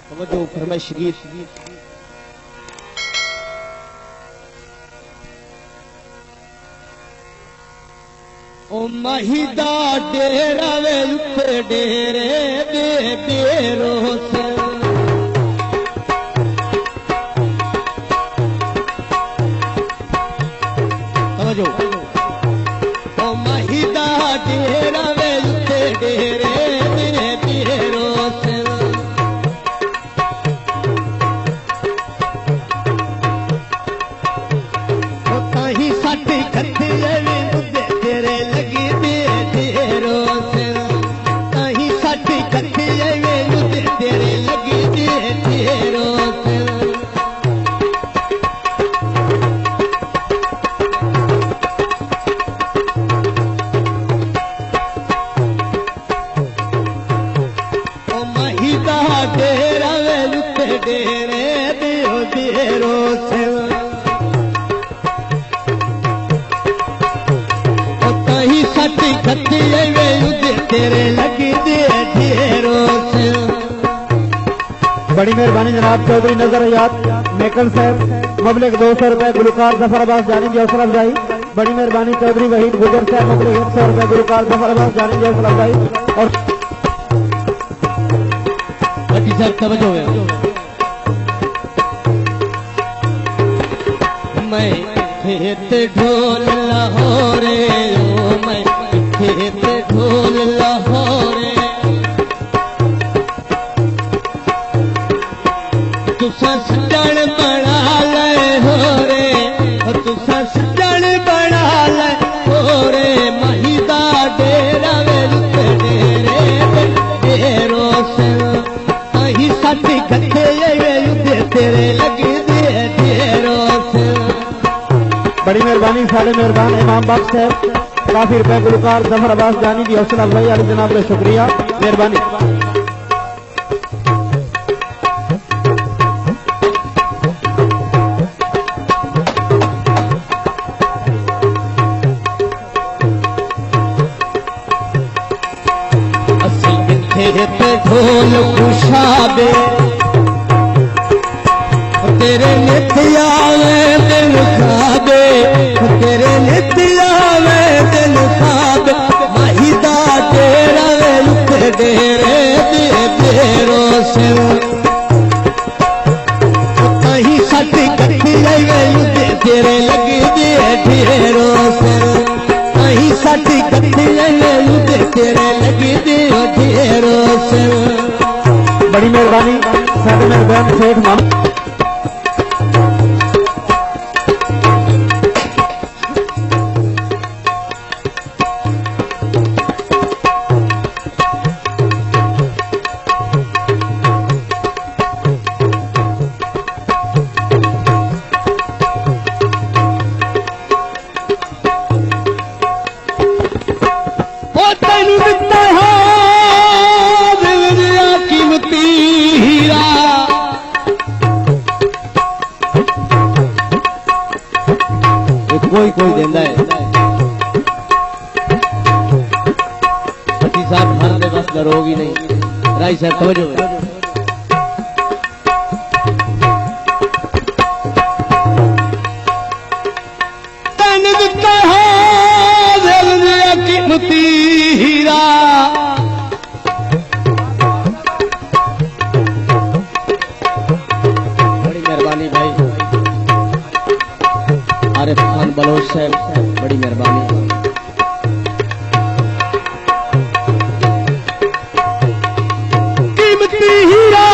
तवज्जो फरमाइश गीत ओ महिदा डेरा वे उत्ते डेरे दे डेरो से तवज्जो ओ महिदा डेरा वे उत्ते डेरे दे डेरो से ओ ताही साटी कथी वे मुद्दे तेरे लगी दे डेरो से ताही साटी कथी वे मुद्दे तेरे लगी दे डेरो से डेरा वे लुटे डेरे दियो डेरो से ताही सटी खती वे लुटे तेरे लगी दे डेरो से। बड़ी मेहरबानी जनाब चौधरी नजर हयात मेकल साहब मबलग 200 रुपए गुलकार जफर अब्बास जानी की हौसला अफजाई। बड़ी मेहरबानी चौधरी वहीद गुजर साहब मबलग 100 रुपए गुलकार जफर अब्बास जानी की हौसला अफजाई। और सर तवज्जो है मैं खेत ढोल लाहौरे ओ मैं खेत ढोल लाहौरे तुसा सजन बना ले हो रे तुसा सजन बना ले हो रे महिदा डेरा वे डेरे डेरो से साथी कथे युद्ध तेरे लगी दे डेरो से। बड़ी मेहरबानी सारे मेहरबान इमाम बख्श साहब काफी रुपए गुलकार जफर अब्बास जानी की हौसला अफजाई अली जनाब का शुक्रिया मेहरबानी। खेत ढोल खुशाबे तेरे नित्या में दिल खाबे तेरे नित्या में दिल खाबे महिदा डेरा वे लुटे डेरे दे डेरो से कहीं सटी कटी वे लुटे तेरे लगी दे डेरो से कहीं सटी कटी वे लुटे तेरे लगी दे डेरो से। बड़ी मेहरबानी सारे मेहरबान शेख माम कोई कोई देंदा है पति साहब हर दे बस डरोगी नहीं राई साहब तवज्जो है तन दिता है दिल दिया कीमती हीरा बड़ी मेहरबानी भाई आरिफ खान बलोच साहब बड़ी मेहरबानी। कीमती हीरा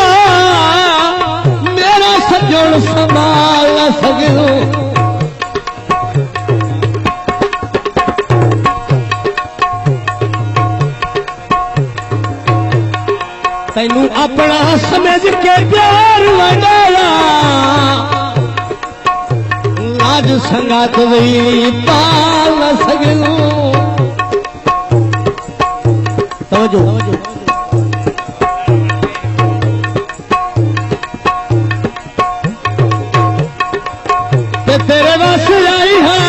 मेरा सजन संभाल न सको तैनू अपना समझ के प्यार लगाया आज संगात वही पाल न सको तवज्जो तेरे बस आई है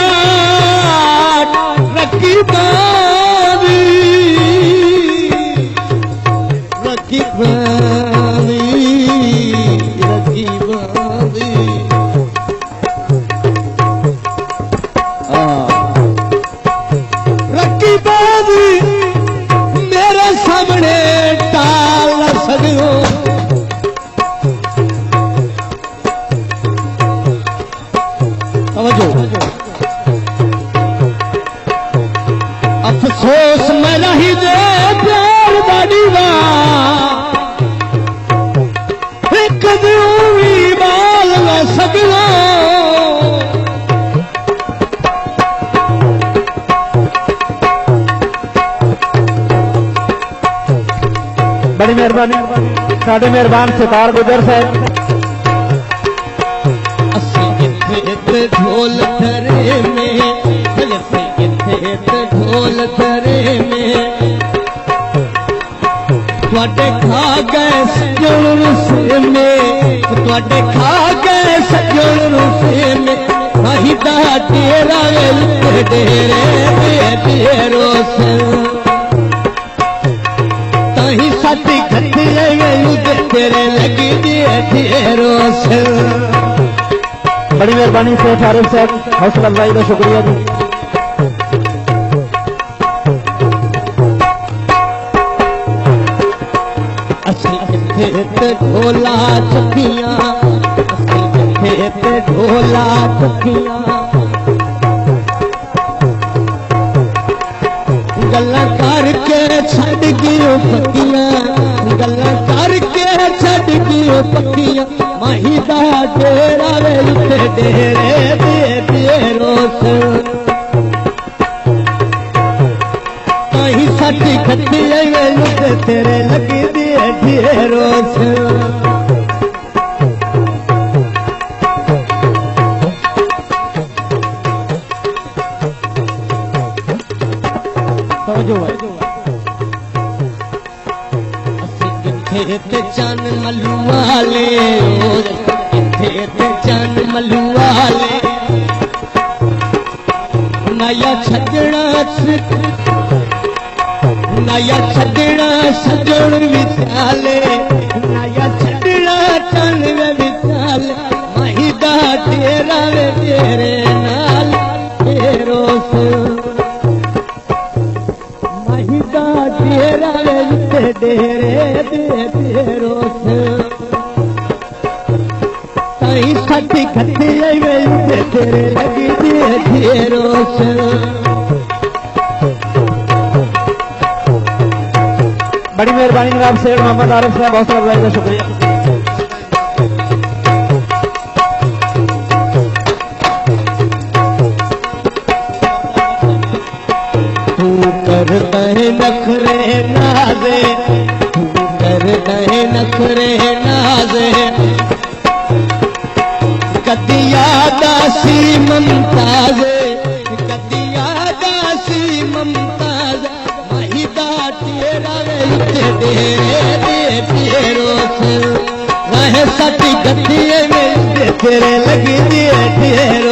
रखी बानी रखी बानी मेहरबानी साडे मेहरबान सितार गुजर साहब ढोल धरे में ढोल धरे में तुहाडे खा गए सजण रुसे में तुहाडे खा गए सजण रुसे में माही दा डेरा डेरे डेरो से ताही साथी खत्ते तेरे लगी डेरो से। बड़ी मेहरबानी से फारूक साहब हौसला अफजाई का शुक्रिया जी। ढोला चकिया ढोला चकिया गल्ला करके छड़ गियो पक्किया गल्ला करके छड़ गियो पक्किया माही दा डेरा वे डेरे डेरो से माही साथी खत्ती तेरे लगी डेरो से। चन मलुआले चन मलुआले नया छजड़ा सजण विचाले नया छजड़ा चन विचाले माही दा डेरा तेरे नाल डेरो से माही दा डेरा डेरे डेरो से ताई साथी खत्ती तेरे लगी डेरो से। बड़ी मेहरबानी जनाब शेर मोहम्मद आरिफ साहब हौसला अफजाई का शुक्रिया। तू करता है नखरे नाजे तू करता है नखरे नाजे कदिया दासी ममताजे कदिया दासी ममताजे माही दा तेरा डेरो से रहे सती गद्दी में तेरे लगी डेरो